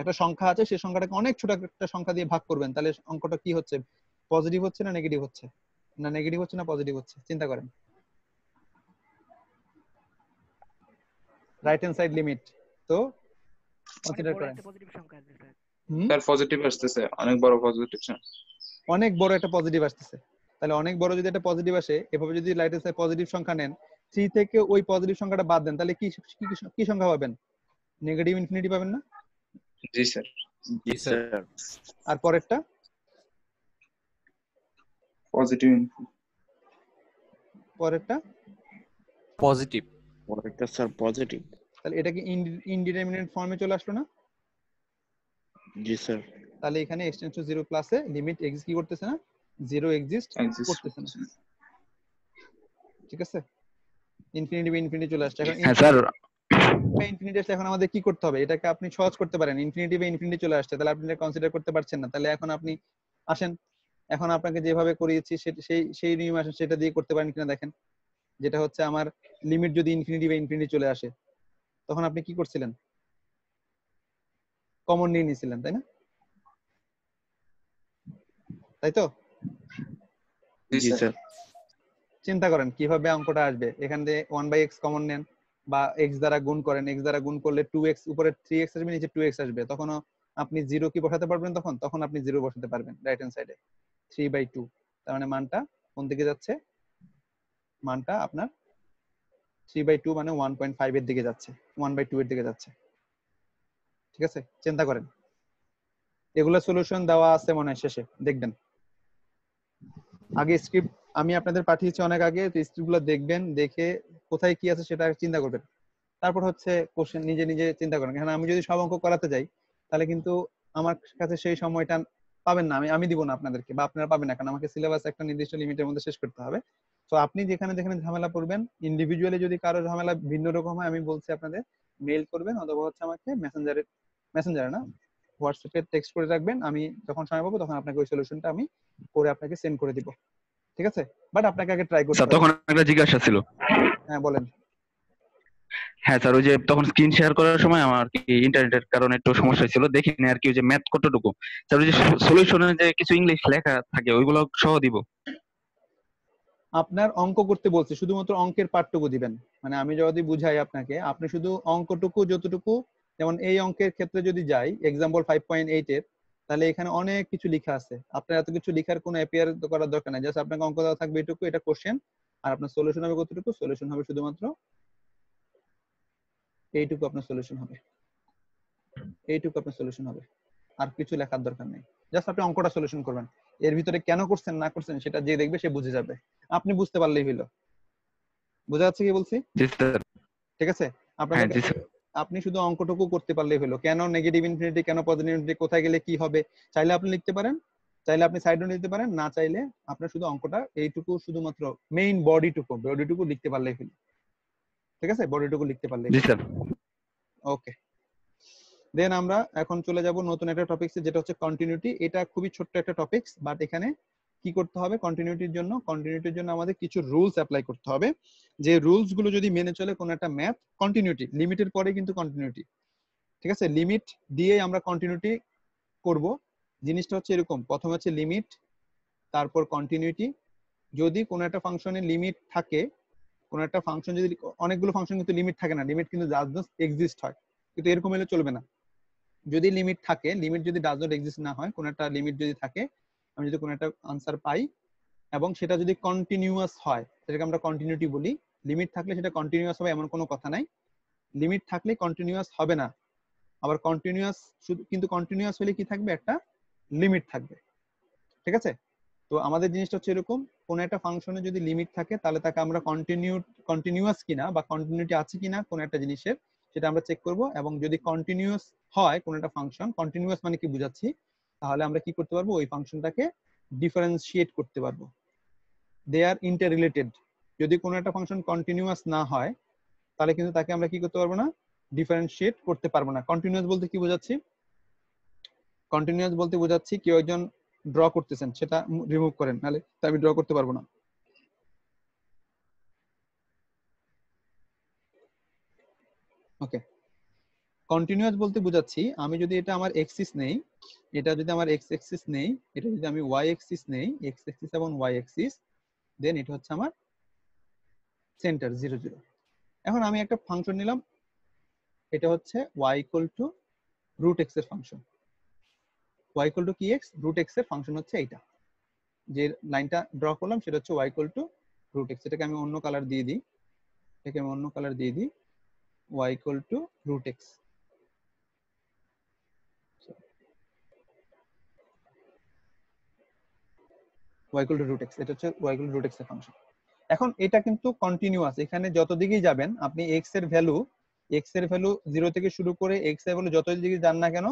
একটা সংখ্যা আছে, সেই সংখ্যাটাকে অনেক ছোট একটা সংখ্যা দিয়ে ভাগ করবেন, তাহলে অঙ্কটা কি হচ্ছে, পজিটিভ হচ্ছে না নেগেটিভ হচ্ছে, না নেগেটিভ হচ্ছে না পজিটিভ হচ্ছে, চিন্তা করেন। রাইট হ্যান্ড সাইড লিমিট তো কনসিডার করেন। স্যার পজিটিভ আসতেছে, অনেক বড় পজিটিভ স্যার। অনেক বড় একটা পজিটিভ আসতেছে, তাহলে অনেক বড় যদি একটা পজিটিভ আসে, এভাবে যদি রাইট হ্যান্ড সাইড পজিটিভ সংখ্যা নেন, 3 থেকে ওই পজিটিভ সংখ্যাটা বাদ দেন, তাহলে কি কি সংখ্যা পাবেন? নেগেটিভ ইনফিনিটি পাবেন না? জি স্যার। জি স্যার। আর পরেরটা পজিটিভ, পরেরটা পজিটিভ। পরেরটা স্যার পজিটিভ। তাহলে এটা কি ইনডিটারমিনেট ফর্মে চলে আসলো না? জি স্যার। তাহলে এখানে x টেন্ডস টু 0 প্লাসে লিমিট x কি করতেছে না, 0 এক্সিস্ট করতেছে না। ঠিক আছে, ইনফিনিটি বাই ইনফিনিটি চলে আসছে। এখন হ্যাঁ স্যার। ইনফিনিটি আসলে এখন আমাদের কি করতে হবে, এটাকে আপনি সহজ করতে পারেন। ইনফিনিটি বাই ইনফিনিটি চলে আসছে, তাহলে আপনি এটা কনসিডার করতে পারছেন না, তাহলে এখন আপনি আসেন, এখন আপনাকে যেভাবে করিয়েছি সেই নিয়ম আসেন, সেটা দিয়ে করতে পারেন কিনা দেখেন। যেটা হচ্ছে আমার লিমিট যদি ইনফিনিটি বাই ইনফিনিটি চলে আসে, তখন আপনি কি করছিলেন, কমন নিয়ে নিয়েছিলেন, তাই না? তাই তো? জি স্যার। চিন্তা করেন কিভাবে অঙ্কটা আসবে। এখান থেকে 1/x কমন নেন বা x দ্বারা গুণ করেন, x দ্বারা গুণ করলে 2x উপরে 3x আসবে, নিচে 2x আসবে, তখনও আপনি 0 কি বসাতে পারবেন? তখন আপনি 0 বসাতে পারবেন রাইট হ্যান্ড সাইডে। 3/2 তার মানে মানটা কোন দিকে যাচ্ছে, মানটা আপনার 3/2 মানে 1.5 এর দিকে যাচ্ছে, 1/2 এর দিকে যাচ্ছে। ঠিক আছে, চিন্তা করেন। এগুলো সলিউশন দেওয়া আছে মনে হয় শেষে, দেখবেন। আগে স্ক্রিপ্ট আমি আপনাদের পাঠিয়েছি অনেক আগে, তো স্ক্রিপ্টগুলো দেখবেন, দেখে কোথায় কি আছে সেটা চিন্তা করবেন। তারপর হচ্ছে কোশ্চেন নিজে নিজে চিন্তা করেন। কারণ আমি যদি সব অঙ্ক করাতে যাই, তাহলে কিন্তু আমার কাছে সেই সময়টা পাবেন না, আমি দিব না আপনাদেরকে, বা আপনারা পাবেন না, কারণ আমাকে সিলেবাস একটা নির্দিষ্ট লিমিটের মধ্যে শেষ করতে হবে। তো আপনি যেখানে যেখানে ঝামেলা পড়বেন, ইন্ডিভিজুয়ালি যদি কারো ঝামেলা ভিন্ন রকম হয়, আমি বলছি আপনাদের মেইল করবেন, অথবা হচ্ছে আমাকে মেসেঞ্জারে না হোয়াটসঅ্যাপে টেক্সট করে রাখবেন। আমি যখন সময় পাবো তখন আপনাকে ওই সলিউশনটা আমি করে আপনাকে সেন্ড করে দিব। ঠিক আছে, বাট আপনাকে আগে ট্রাই করতে স্যার হবে। তখন একটা জিজ্ঞাসা ছিল। হ্যাঁ বলেন। হ্যাঁ স্যার, ওই যে তখন স্ক্রিন শেয়ার করার সময় আমার কি ইন্টারনেটের কারণে একটু সমস্যা ছিল, দেখিনি আর কি, ওই যে ম্যাথ কতটুকু স্যার, ওই যে সলিউশনে যে কিছু ইংলিশ লেখা থাকে ওইগুলো সহ দিব? আপনার অঙ্ক করতে বলছে, শুধুমাত্র অঙ্কের পার্টটুকু দিবেন। মানে আমি যদি বুঝাই আপনাকে, আপনি শুধু অঙ্কটুকু যতটুকু, যেমন এই অঙ্কের ক্ষেত্রে যদি যাই, এক্সাম্পল 5.8 এর তাহলে এখানে অনেক কিছু লেখা আছে, আপনার এত কিছু লেখার কোনো অ্যাপিয়ার করার দরকার নাই, জাস্ট আপনাকে অঙ্ক দেওয়া থাকবে এটুকু, এটা কোশ্চেন, আর আপনার সলিউশন হবে কতটুকু, সলিউশন হবে শুধুমাত্র এইটুকু, আপনার সলিউশন হবে এইটুকু, আপনার সলিউশন হবে, আর কিছু লেখার দরকার নেই, জাস্ট আপনি অঙ্কটা সলিউশন করবেন। এর ভিতরে কেন করছেন না করছেন সেটা যে দেখবে সে বুঝে যাবে, আপনি বুঝতে পারলেই হইলো। বোঝা যাচ্ছে কি বলছি? জি স্যার। ঠিক আছে, হ্যাঁ আপনাদের জি স্যার। আপনি শুধু অঙ্কটুকু করতে পারলেই হলো, কেন নেগেটিভ ইনফিনিটি, কেন পজিটিভ ইনফিনিটি, কোথায় গেলে কি হবে, চাইলে আপনি লিখতে পারেন, চাইলে আপনি সাইডও নিতে পারেন, না চাইলে আপনার শুধু অঙ্কটা এইটুকু শুধুমাত্র মেইন বডিটুকু লিখতে পারলেই হলো। ঠিক আছে, বডিটুকু লিখতে পারলেই। জি স্যার। ওকে, দেন আমরা এখন চলে যাব নতুন একটা টপিকসে, যেটা হচ্ছে কন্টিনিউটি। এটা খুবই ছোট্ট একটা টপিকস, বাট এখানে কি করতে হবে, কন্টিনিউটির জন্য আমাদের কিছু রুলস অ্যাপ্লাই করতে হবে, যে রুলস গুলো যদি মেনে চলে কোন একটা ম্যাথ, কন্টিনিউটি লিমিটের পরে কিন্তু কন্টিনিউটি, ঠিক আছে, লিমিট দিয়ে আমরা কন্টিনিউটি করব। জিনিসটা হচ্ছে এরকম, প্রথমে হচ্ছে লিমিট, তারপর কন্টিনিউটি। যদি কোনো একটা ফাংশনের লিমিট থাকে, কোনো একটা ফাংশন যদি, অনেকগুলো ফাংশন কিন্তু লিমিট থাকে না, লিমিট কিন্তু জাস্ট এক্সিস্ট হয়, কিন্তু এরকম হলে চলবে না। যদি লিমিট থাকে, লিমিট যদি ডাজ নট এক্সিস্ট না হয়, কোনো একটা লিমিট যদি থাকে, আমি যদি কোনো একটা আনসার পাই এবং সেটা যদি কন্টিনিউয়াস হয়, সেটাকে আমরা কন্টিনিউটি বলি। লিমিট থাকলে সেটা কন্টিনিউয়াস হবে এমন কোনো কথা নাই, লিমিট থাকলে কন্টিনিউয়াস হবে না, আবার কন্টিনিউয়াস শুধু, কিন্তু কন্টিনিউয়াস হলে কি থাকবে, একটা লিমিট থাকবে। ঠিক আছে, তো আমাদের জিনিসটা হচ্ছে এরকম, কোন একটা ফাংশনে যদি লিমিট থাকে তাহলে তাকে আমরা কন্টিনিউয়াস কিনা বা কন্টিনিউটি আছে কিনা কোন একটা জিনিসের, সেটা আমরা চেক করব। এবং যদি কন্টিনিউয়াস হয় কোন একটা ফাংশন, কন্টিনিউয়াস মানে কি বুঝাচ্ছি, তাহলে আমরা কি করতে পারবো, ওই ফাংশনটাকে ডিফারেন্সিয়েট করতে পারবো, দে আর ইন্টার রিলেটেড। যদি কোনো একটা ফাংশন কন্টিনিউয়াস না হয় তাহলে কিন্তু তাকে আমরা কি করতে পারবো না, ডিফারেন্সিয়েট করতে পারবো না। কন্টিনিউয়াস বলতে কি বোঝাচ্ছি, কন্টিনিউয়াস বলতে বোঝাচ্ছি কেউ একজন ড্র করতেছেন, সেটা রিমুভ করেন, নাহলে আমি ড্র করতে পারবো না। ওকে, কন্টিনিউয়াস বলতে বোঝাচ্ছি আমি যদি এটা আমার এক্সিস নেই, এটা যদি আমার এক্স এক্সিস নেই, এটা যদি আমি ওয়াই এক্সিস নেই, এক্স এক্সিস এবং ওয়াই এক্সিস, দেন এটা হচ্ছে আমার সেন্টার 0 0। এখন আমি একটা ফাংশন নিলাম, এটা হচ্ছে y equal to root x এর ফাংশন, y ইকুয়াল টু কি এক্স, রুট এক্স এর ফাংশন হচ্ছে এইটা, যে লাইনটা ড্র করলাম সেটা হচ্ছে y equal to root x. এটাকে আমি অন্য কালার দিয়ে দিই, এটাকে আমি অন্য কালার দিয়ে দিই, y equal to root x. y equal to root x, এটা হচ্ছে y equal to root x এর ফাংশন। এখন এটা কিন্তু কন্টিনিউয়াস, এখানে যত দিকেই যাবেন আপনি x এর ভ্যালু 0 থেকে শুরু করে x এর ভ্যালু যত দিকে যান না কেন,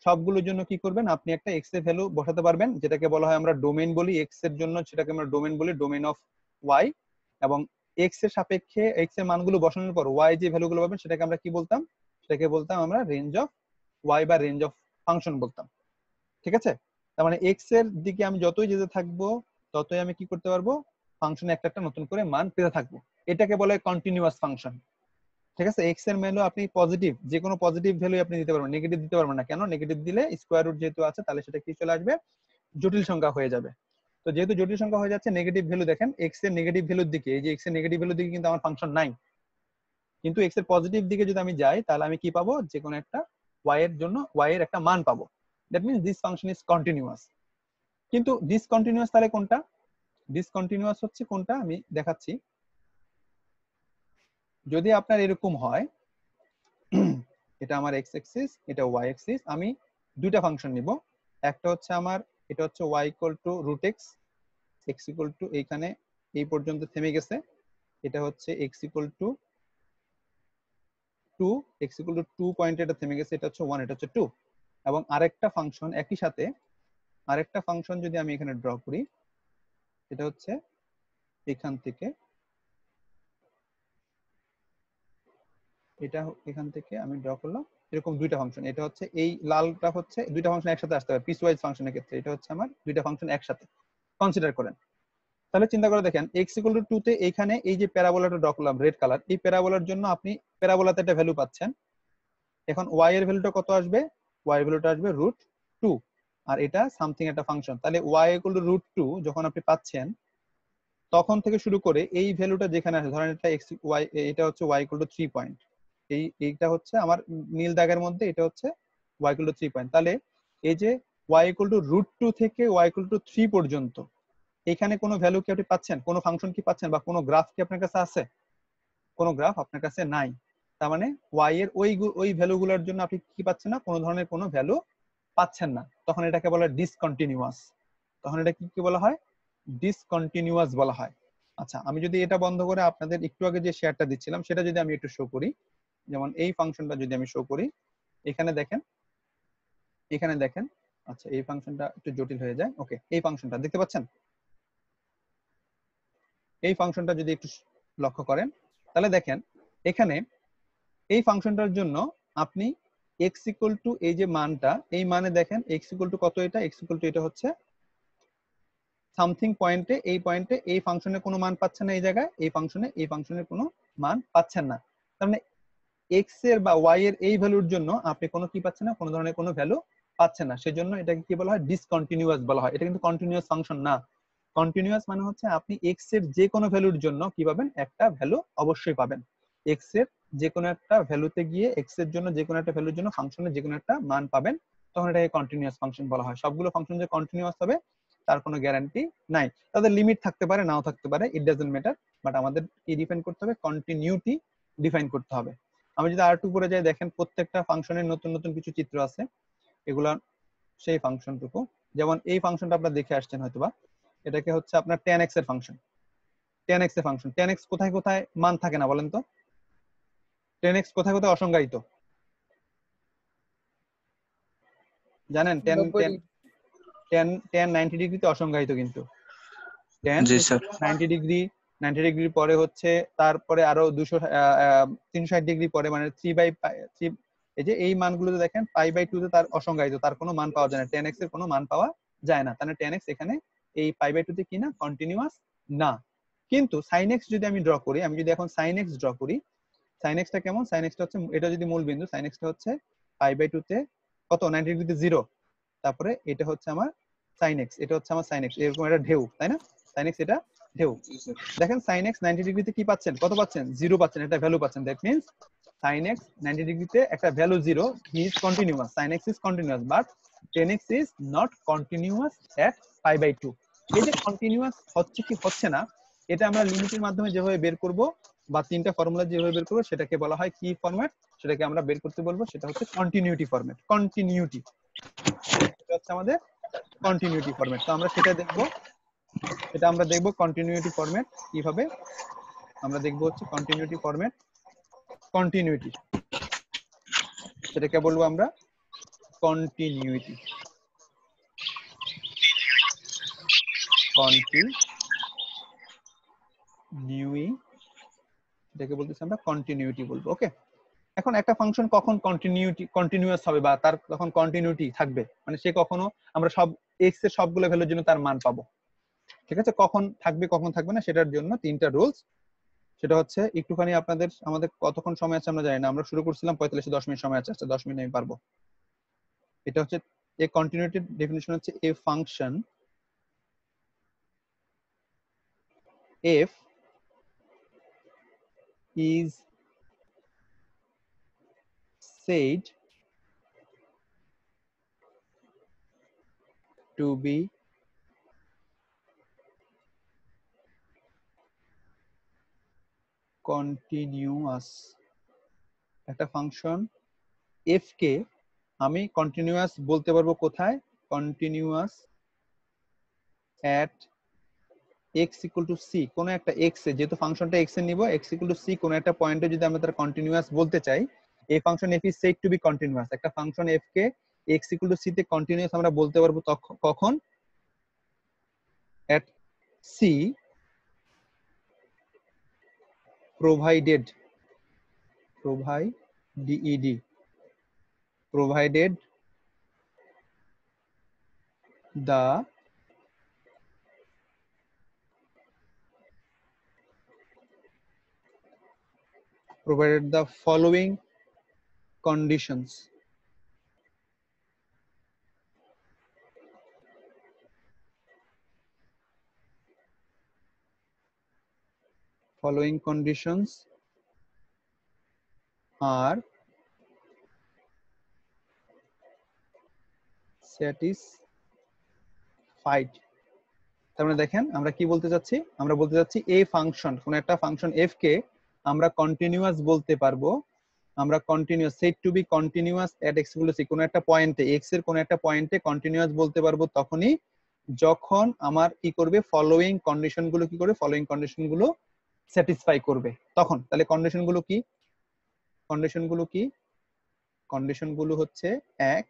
সবগুলোর জন্য কি করবেন, আপনি একটা x এর ভ্যালু বসাতে পারবেন, যেটাকে বলা হয় আমরা ডোমেইন বলি, x এর জন্য সেটাকে আমরা ডোমেইন বলি, ডোমেইন অফ y। এবং x এর সাপেক্ষে x এর মানগুলো বসানোর পর y যে ভ্যালুগুলো পাবেন সেটাকে আমরা কি বলতাম, সেটাকে বলতাম আমরা রেঞ্জ অফ y বা রেঞ্জ অফ ফাংশন বলতাম। ঠিক আছে, তার মানে x এর দিকে আমি যতই যেতে থাকবো ততই আমি কি করতে পারবো, ফাংশনে একটা একটা নতুন করে মান পেতে থাকবো, এটাকে বলা হয় কন্টিনিউয়াস ফাংশন। ঠিক আছে, এক্স এর ভ্যালু আপনি পজিটিভ, যে কোনো পজিটিভ ভ্যালু আপনি দিতে পারবেন, নেগেটিভ দিতে পারবেন না, কেন, নেগেটিভ দিলে স্কোয়ার রুট যেহেতু আছে তাহলে সেটা কি চলে আসবে, জটিল সংখ্যা হয়ে যাবে। তো যেহেতু জটিল সংখ্যা হয়ে যাচ্ছে, নেগেটিভ ভ্যালু দেখেন এক্স এর নেগেটিভ ভ্যালুর দিকে, এই যে এক্স এর নেগেটিভ ভ্যালুর দিকে কিন্তু আমার ফাংশন নাই, কিন্তু এক্স এর পজিটিভ দিকে যদি আমি যাই তাহলে আমি কি পাবো, যে কোনো একটা ওয়াই এর জন্য ওয়াই এর একটা মান পাবো, that means this function is continuous. কিন্তু ডিসকন্টিনিউয়াস তাহলে কোনটা, ডিসকন্টিনিউয়াস হচ্ছে কোনটা আমি দেখাচ্ছি। যদি আপনার এরকম হয়, এটা আমার এক্স এক্সিস, এটা ওয়াই এক্সিস, আমি দুইটা ফাংশন নিব, একটা হচ্ছে আমার, এটা হচ্ছে y equal to root x, x equal to এইখানে এই পর্যন্ত থেমে গেছে, এটা হচ্ছে x equal to 2, x equal to 2 পয়েন্টে এটা থেমে গেছে, এটা হচ্ছে 1, এটা হচ্ছে 2। এবং আরেকটা ফাংশন একই সাথে, আরেকটা ফাংশন যদি আমি এখানে ড্র করি, এটা হচ্ছে এখান থেকে, এটা এখান থেকে আমি ড্র করলাম এরকম দুইটা ফাংশন, এটা হচ্ছে এই লালটা হচ্ছে দুইটা ফাংশন একসাথে আসতে পারে পিসওয়াইজ ফাংশনের ক্ষেত্রে, এটা হচ্ছে আমার দুইটা ফাংশন একসাথে কনসিডার করেন। তাহলে চিন্তা করে দেখেন x ইকুয়াল টু 2 তে এইখানে এই যে প্যারাবোলাটা ড্র করলাম রেড কালার, এই প্যারাবোলার জন্য আপনি প্যারাবোলাতে একটা ভ্যালু পাচ্ছেন। এখন y এর ভ্যালুটা কত আসবে, y এর ভ্যালুটা আসবে √2, আর এটা সামথিং একটা ফাংশন। তাহলে y ইকুয়াল টু √2 যখন আপনি পাচ্ছেন, তখন থেকে শুরু করে এই ভ্যালুটা যেখানে আসে, ধরেন এটা x y, এটা হচ্ছে y ইকুয়াল টু 3 পয়েন্ট, এইটা হচ্ছে আমার নীল দাগের মধ্যে, এটা হচ্ছে y ইকুয়াল টু 3 পয়েন্ট। তাহলে এই যে y ইকুয়াল টু √2 থেকে y ইকুয়াল টু 3 পর্যন্ত এখানে কোনো ভ্যালু কি আপনি পাচ্ছেন, কোনো ফাংশন কি পাচ্ছেন, বা কোনো গ্রাফ কি আপনার কাছে আছে? কোনো গ্রাফ আপনার কাছে নাই। তার মানে y এর ওই ভ্যালুগুলোর জন্য আপনি কি পাচ্ছেন না, কোনো ধরনের কোনো ভ্যালু পাচ্ছেন না, তখন এটাকে বলা হয় ডিসকন্টিনিউয়াস। তখন এটা কি বলা হয়? ডিসকন্টিনিউয়াস বলা হয়। আচ্ছা, আমি যদি এটা বন্ধ করে আপনাদের একটু আগে যে শেয়ারটা দিচ্ছিলাম সেটা যদি আমি একটু শো করি, যেমন এই ফাংশনটা যদি আমি শো করি, এখানে দেখেন, এখানে দেখেন, আচ্ছা এই ফাংশনটা একটু জটিল হয়ে যায়। ওকে, এই ফাংশনটা দেখতে পাচ্ছেন? এই ফাংশনটা যদি একটু লক্ষ্য করেন তাহলে দেখেন এখানে এই ফাংশনটার জন্য আপনি x ইকুয়াল টু এই যে মানটা, এই মানে দেখেন x ইকুয়াল টু কত, এটা x ইকুয়াল টু এটা হচ্ছে সামথিং পয়েন্টে, এই পয়েন্টে এই ফাংশনের কোনো মান পাচ্ছেন না, এই জায়গায় এই ফাংশনের কোনো মান পাচ্ছেন না। তার মানে x এর বা y এর এই ভ্যালুর জন্য আপনি কোনো কি পাচ্ছেন না, কোনো ধরনের কোনো ভ্যালু পাচ্ছেন না, সেজন্য এটাকে কি বলা হয়? ডিসকন্টিনিউয়াস বলা হয়। এটা কিন্তু কন্টিনিউয়াস ফাংশন না। কন্টিনিউয়াস মানে হচ্ছে আপনি x এর যে কোনো ভ্যালুর জন্য কি পাবেন, একটা ভ্যালু অবশ্যই পাবেন। x এর যে কোনো একটা ভ্যালুতে গিয়ে x এর জন্য যে কোনো একটা ভ্যালুর জন্য ফাংশনের যে কোনো একটা মান পাবেন, তখন এটাকে কন্টিনিউয়াস ফাংশন বলা হয়। সবগুলো ফাংশন যে কন্টিনিউয়াস হবে তার কোনো গ্যারান্টি নাই, তাদের লিমিট থাকতে পারে, নাও থাকতে পারে, ইট ডাজন্ট ম্যাটার, বাট আমাদের কি ডিফাইন করতে হবে? কন্টিনিউটি ডিফাইন করতে হবে। আমি যদি আর একটু উপরে যাই, দেখেন প্রত্যেকটা ফাংশনের নতুন নতুন কিছু চিত্র আছে, এগুলা সেই ফাংশনটুকু। যেমন এই ফাংশনটা আপনারা দেখে আসছেন হয়তোবা, এটাকে হচ্ছে আপনার tan x এর ফাংশন। tan x এর ফাংশন, tan x কোথায় কোথায় মান থাকে না বলেন তো? tan x কোথায় কোথায় অসংজ্ঞায়িত জানেন? tan 90 ডিগ্রিতে অসংজ্ঞায়িত, কিন্তু tan জি স্যার। 90 ডিগ্রি পরে হচ্ছে, তারপরে আরো 360 ডিগ্রি পরে, মানে 3/3, এই যে এই মানগুলো দেখেন π/2 তে তার অসংজ্ঞায়িত, তার কোনো মান পাওয়া যায় না, tan x এর কোনো মান পাওয়া যায় না। তাহলে tan x এখানে এই π/2 তে কি না, কন্টিনিউয়াস না। কিন্তু sin x যদি আমি ড্র করি, আমি যদি এখন sin x ড্র করি, sin x টা কেমন? sin x টা হচ্ছে, এটা যদি মূল বিন্দু, sin x টা হচ্ছে π/2 তে কত, 90 ডিগ্রিতে 0, তারপরে এটা হচ্ছে আমার sin x, এটা হচ্ছে আমার sin x, এরকম একটা ঢেউ, তাই না? sin x এটা ঢেউ। দেখেন sin x 90 ডিগ্রিতে কি পাচ্ছেন, কত পাচ্ছেন? 0 পাচ্ছেন, একটা ভ্যালু পাচ্ছেন। দ্যাট মিন্স sin x 90 ডিগ্রিতে একটা value 0, he is continuous, sin x is continuous, but tan x is not continuous at π/2। এই যে কন্টিনিউয়াস হচ্ছে কি হচ্ছে না, এটা আমরা লিমিটের মাধ্যমে যেভাবে বের করব, বা তিনটা ফর্মুলা যেভাবে বের করবো, সেটাকে বলা হয় কি ফরম্যাট, সেটাকে আমরা বের করতে বলবো, সেটা হচ্ছে কন্টিনিউটি ফরম্যাট। কন্টিনিউটি, এটা হচ্ছে আমাদের কন্টিনিউটি ফরম্যাট। তো আমরা সেটা দেখবো, এটা আমরা দেখবো কন্টিনিউটি ফরম্যাট কিভাবে আমরা দেখবো, হচ্ছে কন্টিনিউটি ফরম্যাট। কন্টিনিউটি, সেটাকে বলবো আমরা কন্টিনিউটি। এটাকে বলতেছি আমরা কন্টিনিউটি বলবো। ওকে, এখন একটা ফাংশন কখন কন্টিনিউয়াস হবে, বা তার কখন কন্টিনিউটি থাকবে, মানে সে কখনো, আমরা সব x এর সবগুলো ভ্যালুর জন্য তার মান পাবো, ঠিক আছে? কখন থাকবে কখন থাকবে না, সেটার জন্য তিনটা রুলস। সেটা হচ্ছে একটুখানি আমাদের কতক্ষণ সময় আছে আমরা জানি না, আমরা শুরু করছিলাম 45-10 মিনিট সময় আছে, আচ্ছা 10 মিনিট আমি পারবো। এটা হচ্ছে এ কন্টিনিউটির ডেফিনিশন হচ্ছে a function f is said to be continuous। একটা ফাংশন f কে আমি কন্টিনিউয়াস বলতে পারবো কোথায়? Continuous at x equal to c, কোন একটা x এ, যেহেতু ফাংশনটা x এ নিব, x equal to c কোন একটা পয়েন্টে যদি আমরা তার কন্টিনিউয়াস বলতে চাই, এই function f is said to be continuous। একটা function f K x equal to c তে কন্টিনিউয়াস আমরা বলতে পারবো কখন? at c provided the following conditions: following conditions are satisfied. তার মানে দেখেন আমরা কি বলতে চাচ্ছি, আমরা বলতে চাচ্ছি এ ফাংশন, কোন একটা ফাংশন এফ কে আমরা কন্টিনিউয়াস বলতে পারবো, আমরা continuous set to be continuous at x equal to c, কোন একটা পয়েন্টে এক্স এর কোন একটা পয়েন্টে কন্টিনিউয়াস বলতে পারবো তখনই যখন আমার কি করবে ফলোইং কন্ডিশন গুলো কি করবে, ফলোইং কন্ডিশন গুলো স্যাটিসফাই করবে তখন। তাহলে কন্ডিশন গুলো কি, কন্ডিশন গুলো কি, কন্ডিশন গুলো হচ্ছে এক,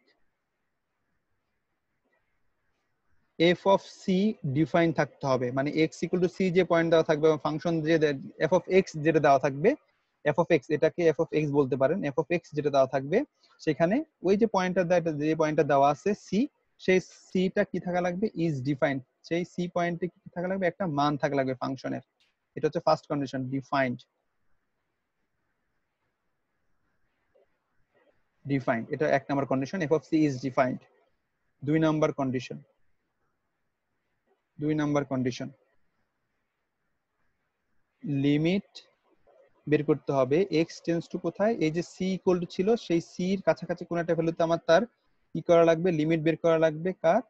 এফ অফ সি ডিফাইন থাকতে হবে, মানে এক্স ইকুয়াল টু সি যে পয়েন্ট দেওয়া থাকবে ফাংশন যে এফ অফ এক্স যেটা দেওয়া থাকবে, এফ অফ এক্স এটাকে এফ অফ এক্স বলতে পারেন, এফ অফ এক্স যেটা দেওয়া থাকবে সেখানে ওই যে পয়েন্টটা যে পয়েন্টটা দেওয়া আছে সি, সেই সিটা কি থাকা লাগবে, ইজ ডিফাইন্ড, সেই সি পয়েন্টে কি থাকা লাগবে, একটা মান থাকা লাগবে ফাংশনের। এটা হচ্ছে ফার্স্ট কন্ডিশন, ডিফাইন্ড। ডিফাইন্ড এটা এক number condition, f of c is defined. দুই নাম্বার কন্ডিশন, দুই নাম্বার কন্ডিশন লিমিট বের করতে হবে, এক্স টেন্স টু কোথায়, এই যে সি ইকুয়াল টু ছিল সেই সি এর কাছাকাছি কোন একটা ভ্যালুতে আমার তার কি করা লাগবে, লিমিট বের করা লাগবে কার,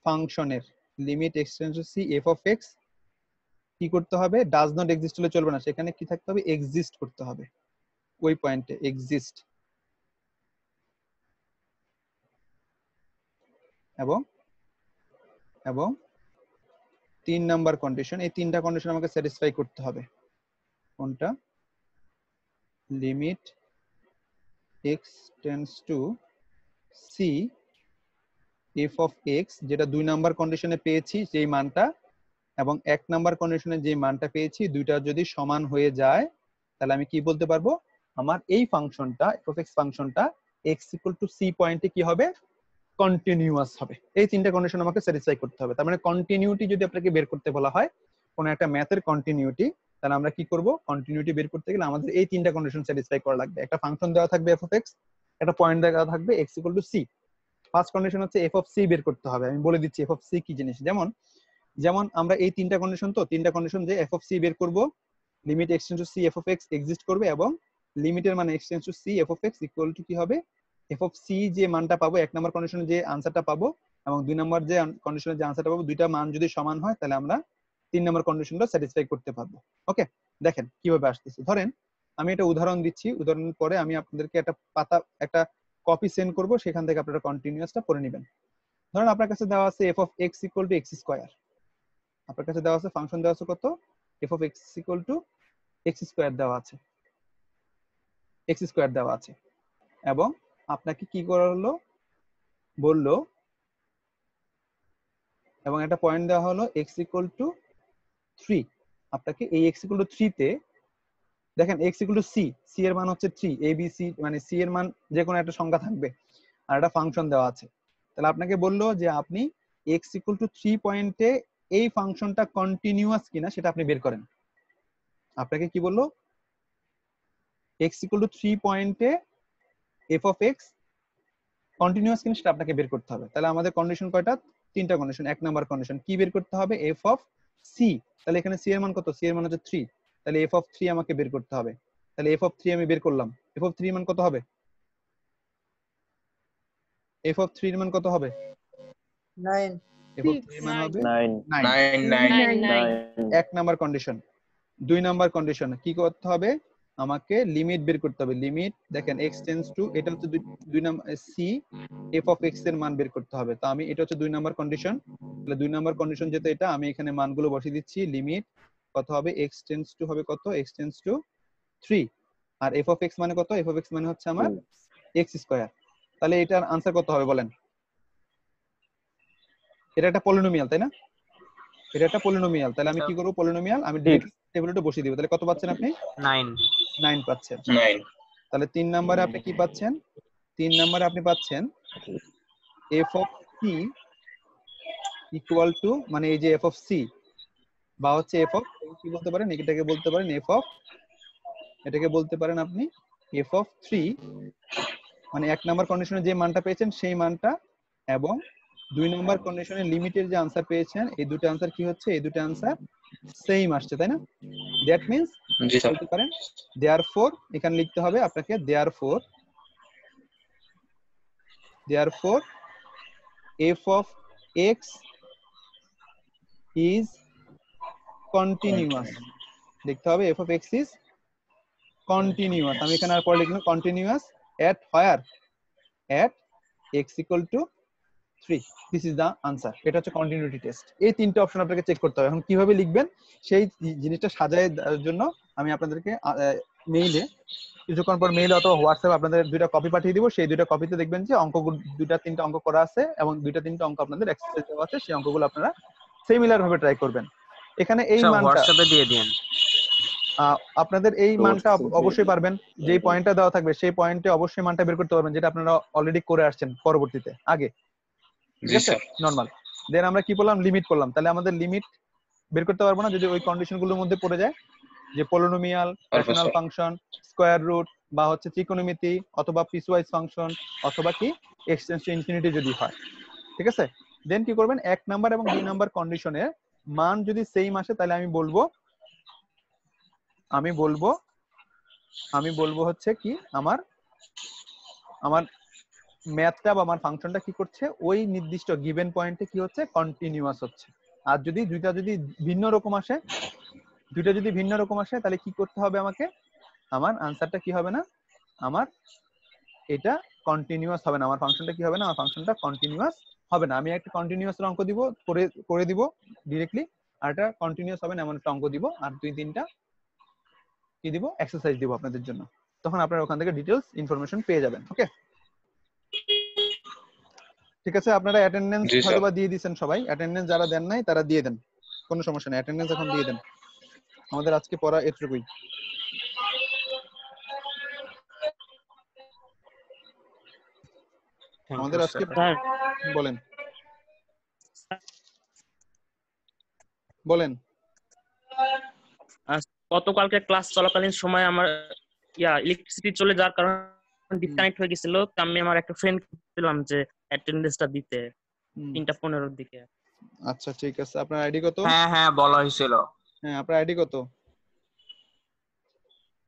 ফাংশনের। Limit x tends to c f of x কি করতে হবে, ডাজ নট এক্সিস্ট হলে চলবে না, সেখানে কি থাকতে হবে, এক্সিস্ট করতে হবে, ওই পয়েন্টে এক্সিস্ট। এবং এবং তিন নাম্বার কন্ডিশন, এই তিনটা কন্ডিশন আমাকে স্যাটিসফাই করতে হবে। কোনটা, limit x tends to c f of x, যেটা দুই নাম্বার কন্ডিশনে পেয়েছি যেই মানটা, এবং এক নাম্বার কন্ডিশনে যে মানটা পেয়েছি দুইটা যদি সমান হয়ে যায় তাহলে আমি কি বলতে পারবো, আমার এই ফাংশনটা এফ অফ এক্স ফাংশনটা এক্স ইকুয়াল টু সি পয়েন্টে কি হবে, কন্টিনিউয়াস হবে। এই তিনটা কন্ডিশন আমাকে স্যাটিসফাই করতে হবে। তার মানে কন্টিনিউটি যদি আপনাকে বের করতে বলা হয় কোন একটা ম্যাথের কন্টিনিউটি, তাহলে আমরা কি করব, কন্টিনিউটি বের করতে গেলে আমাদের এই তিনটা কন্ডিশন স্যাটিসফাই করা লাগবে। একটা ফাংশন দেওয়া থাকবে এফ অফ এক্স, একটা পয়েন্ট দেওয়া থাকবে x equal to c. First condition হচ্ছে এফ অফ সি বের করতে হবে। আমি বলে দিচ্ছি এফ অফ সি কি জিনিস। যেমন যেমন আমরা এই তিনটা কন্ডিশন, তো তিনটা কন্ডিশন যে এফ অফ সি বের করব, limit x tends to c f of x exist করবে, এবং লিমিটের মানে x tends to c f of x equal to কি হবে, এফ অফ সি যে মানটা পাবো এক নাম্বার কন্ডিশনে যে আনসারটা পাবো এবং দুই নাম্বার যে কন্ডিশনে যে আনসারটা পাবো, দুইটা মান যদি সমান হয় তাহলে আমরা তিন নাম্বার কন্ডিশনটা স্যাটিসফাই করতে পারবো। ওকে, দেখেন কিভাবে আসতেছে। ধরেন আমি একটা উদাহরণ দিচ্ছি, উদাহরণ পরে আমি আপনাদেরকে একটা পাতা একটা কপি সেন্ড করব, সেখান থেকে আপনারা কন্টিনিউয়াসটা পড়ে নেবেন। ধরেন আপনার কাছে দেওয়া আছে F of x equal two x square, আপনার কাছে দেওয়া আছে ফাংশন দেওয়া আছে কত, F of x equal two x square দেওয়া আছে, এক্স স্কয়ার দেওয়া আছে, এবং আপনাকে কি করা হলো, বললো, এবং একটা পয়েন্ট দেওয়া হলো এক্স ইকুয়াল টু 3। আপনাকে এই এক্স ইকুয়াল টু 3 তে দেখেন x equal to c, c এর মান হচ্ছে 3, এ বি সি মানে সি এর মান যে কোনো একটা সংখ্যা থাকবে, আর একটা ফাংশন দেওয়া আছে। তাহলে আপনাকে বললো যে আপনি এক্স ইকুয়াল টু 3 পয়েন্টে এই ফাংশনটা কন্টিনিউয়াস কিনা সেটা আপনি বের করেন। আপনাকে কি বললো, এক্স ইকুয়াল টু 3 পয়েন্টে এফ অফ এক্স কন্টিনিউয়াস কিনা সেটা আপনাকে বের করতে হবে। তাহলে আমাদের কন্ডিশন কয়টা, তিনটা কন্ডিশন। এক নাম্বার কন্ডিশন কি বের করতে হবে, এফ অফ সি। তাহলে এখানে সি এর মান কত, সি এর মান হচ্ছে 3, তাহলে এফ অফ 3 আমাকে বের করতে হবে। তাহলে এফ অফ 3 আমি বের করলাম, এফ অফ 3 মান কত হবে, এফ অফ 3 এর মান কত হবে, 9 এফ অফ 3 মান হবে 9 এক নাম্বার কন্ডিশন। দুই নাম্বার কন্ডিশন কি করতে হবে, আমাকে লিমিট বের করতে হবে। লিমিট দেখেন এক্স টেন্স টু, এটা হচ্ছে দুই number c f of x এর মান বের করতে হবে। তো আমি এটা হচ্ছে দুই নাম্বার কন্ডিশন, তাহলে দুই নাম্বার কন্ডিশন যেটা এটা আমি এখানে মানগুলো বসিয়ে দিচ্ছি। লিমিট কত হবে, এক্স টেন্স টু হবে কত, এক্স টেন্স টু 3, আর এফ অফ এক্স মানে কত, এফ অফ এক্স মানে হচ্ছে আমার এক্স স্কয়ার। তাহলে এটার আনসার কত হবে বলেন, এটা একটা পলিনোমিয়াল তাই না, এটা একটা পলিনোমিয়াল। তাহলে আমি কি করব, পলিনোমিয়াল আমি টেবিলটা বসিয়ে দিব। তাহলে কত পাচ্ছেন আপনি, 9 পাচ্ছেন। তাহলে 3 নম্বরে আপনি কি পাচ্ছেন, 3 নম্বরে আপনি পাচ্ছেন f of c equal to, মানে এই যে এফ অফ সি বা হচ্ছে এফ অফ কি বলতে পারেন, এটাকে বলতে পারেন এফ অফ, এটাকে বলতে পারেন আপনি এফ অফ 3, মানে এক নাম্বার কন্ডিশনে যে মানটা পেয়েছেন সেই মানটা, এবং দুই নাম্বার কন্ডিশনে লিমিটের যে আনসার পেয়েছেন, এই দুটো আনসার কি হচ্ছে, এই দুটো আনসার সেম আসছে তাই না। দ্যাট মিন্স বলতে পারেন দেয়ারফর, এখানে লিখতে হবে আপনাকে therefore f of x is continuous লিখতে হবে f of x is continuous আমি এখানে আর পরে লিখলাম continuous at where at x equal to 3 this is the answer এটা হচ্ছে কন্টিনিউইটি টেস্ট এই তিনটা অপশন আপনাকে চেক করতে হবে এখন কিভাবে লিখবেন সেই জিনিসটা সাজায় দেওয়ার জন্য আমি আপনাদেরকে মেইলে কিছুক্ষণ পর মেইল অথবা হোয়াটসঅ্যাপ আপনাদের দুইটা কপি পাঠিয়ে দিব সেই দুইটা কপিতে দেখবেন যে অঙ্ক দুইটা তিনটা অঙ্ক করা আছে এবং দুইটা তিনটা অঙ্ক আপনাদের এক্সারসাইজ দেওয়া আছে সেই অঙ্কগুলো আপনারা সিমিলার ভাবে ট্রাই করবেন এখানে এই মানটা হোয়াটসঅ্যাপে দিয়ে দিন আপনাদের এই মানটা অবশ্যই পারবেন যেই পয়েন্টটা দেওয়া থাকবে সেই পয়েন্টে অবশ্যই মানটা বের করতে পারবেন যেটা আপনারা অলরেডি করে আসছেন পরবর্তীতে আগে ঠিক আছে নরমাল দেন আমরা কি বললাম লিমিট করলাম তাহলে আমাদের লিমিট বের করতে পারবো না যদি ওই কন্ডিশনগুলোর মধ্যে পড়ে যায় যে polynomial rational function square root বা হচ্ছে ত্রিকোণমিতি অথবা পিসওয়াইজ ফাংশন অথবা কি এক্সটেন্স টু ইনফিনিটি যদি হয় ঠিক আছে দেন কি করবেন 1 নাম্বার এবং 2 নাম্বার কন্ডিশনে মান যদি সেম আসে তাহলে আমি বলবো হচ্ছে কি আমার ম্যাথটা বা আমার ফাংশনটা কি করছে ওই নির্দিষ্ট গিভেন পয়েন্টে কি হচ্ছে কন্টিনিউয়াস হচ্ছে আর যদি দুইটা যদি ভিন্ন রকম আসে তাহলে কি করতে হবে আমাকে আমার আনসারটা কি হবে না আমার এটা কন্টিনিউয়াস হবে না আমার ফাংশনটা কি হবে না আমার ফাংশনটা কন্টিনিউয়াস হবে না আমি একটা কন্টিনিউয়াস অঙ্ক দিব করে দিব ডাইরেক্টলি আর এটা কন্টিনিউয়াস হবে না এমন একটা অঙ্ক দিব আর দুই তিনটা কি দিব এক্সারসাইজ দিব আপনাদের জন্য তখন আপনারা ওখান থেকে ডিটেইলস ইনফরমেশন পেয়ে যাবেন ওকে ঠিক আছে আপনারা অ্যাটেন্ডেন্স হয়তোবা দিয়ে দিবেন সবাই অ্যাটেন্ডেন্স যারা দেন নাই তারা দিয়ে দেন কোনো সমস্যা নেই অ্যাটেন্ডেন্স এখন দিয়ে দেন আমাদের আজকে পড়া এতটুকুই আমাদের আজকে বলেন গতকালকে ক্লাস চলাকালীন সময় আমার ইলেকট্রিসিটি চলে যাওয়ার কারণে ডিসকানেক্ট হয়ে গেছিল আমি আমার একটা ফ্রেন্ড দিলাম যে অ্যাটেন্ডেন্সটা দিতে 3:15 এর দিকে আচ্ছা ঠিক আছে আপনার আইডি কত হ্যাঁ বলা হয়েছিল হ্যাঁ আপনার আইডি কত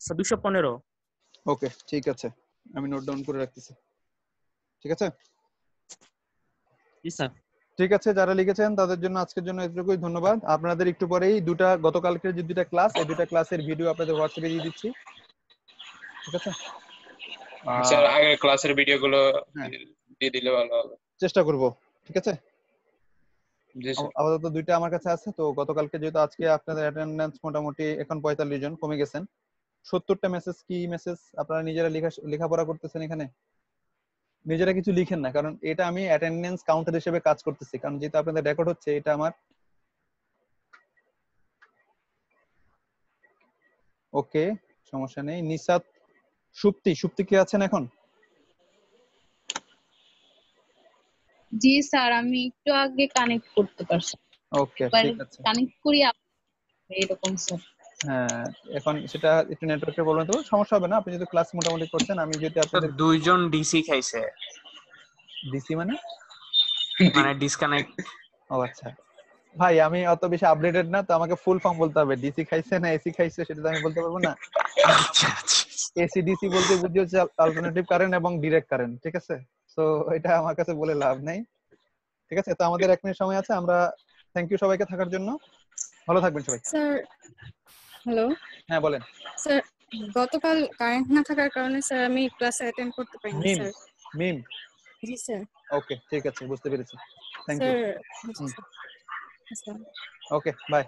215 ওকে ঠিক আছে আমি নোট ডাউন করে রাখতেছি ঠিক আছে জি স্যার ঠিক আছে যারা লিখেছেন তাদের জন্য আজকের জন্য এতটুকুই ধন্যবাদ আপনাদের একটু পরেই দুটো গতকালকের যে দুটো ক্লাস এই দুটো ক্লাসের ভিডিও আপনাদের হোয়াটসঅ্যাপে দিয়ে দিচ্ছি ঠিক আছে স্যার আগের ক্লাসের ভিডিওগুলো দিয়ে দিলে ভালো হবে চেষ্টা করব ঠিক আছে জি স্যার আপাতত দুইটা আমার কাছে আছে তো গতকালকে যেহেতু আজকে আপনাদের অ্যাটেন্ডেন্স মোটামুটি এখন 45 জন কমে গেছেন 70টা মেসেজ আপনারা নিজেরা লেখাপড়া করতেছেন এখানে নিজেরা কিছু লিখেন না কারণ এটা আমি অ্যাটেন্ডেন্স কাউন্টার হিসেবে কাজ করতেছি কারণ যেটা আপনাদের রেকর্ড হচ্ছে এটা আমার ওকে সমস্যা নেই নিসাত সুপ্তি কি আছেন এখন জি স্যার আমি একটু আগে কানেক্ট করতে পারছি ওকে ঠিক আছে কানেক্ট করি এরকম স্যার হ্যাঁ এখন সেটা একটু নেটওয়ার্কে বলবেন তো সমস্যা হবে না আপনি যদি ক্লাস মোটামুটি করছেন আমি যদি আপনাদের দুইজন ডিসি খাইছে ডিসি মানে ডিসকানেক্ট ও আচ্ছা ভাই আমি অত বেশি আপডেটেড না তো আমাকে ফুল ফর্ম বলতে হবে ডিসি খাইছে না এসি খাইছে সেটা তো আমি বলতে পারবো না এসি ডিসি বলতে বুঝি হচ্ছে অল্টারনেটিভ কারেন্ট এবং ডাইরেক্ট কারেন্ট ঠিক আছে সো এটা আমার কাছে বলে লাভ নাই ঠিক আছে তো আমাদের 1 মিনিট সময় আছে আমরা থ্যাংক ইউ সবাইকে থাকার জন্য ভালো থাকবেন সবাই স্যার হ্যালো হ্যাঁ বলেন স্যার গতকাল কারেন্ট না থাকার কারণে স্যার আমি ক্লাস অ্যাটেন্ড করতে পারিনি স্যার মিম জি স্যার ওকে ঠিক আছে বুঝতে পেরেছি thank you sir okay by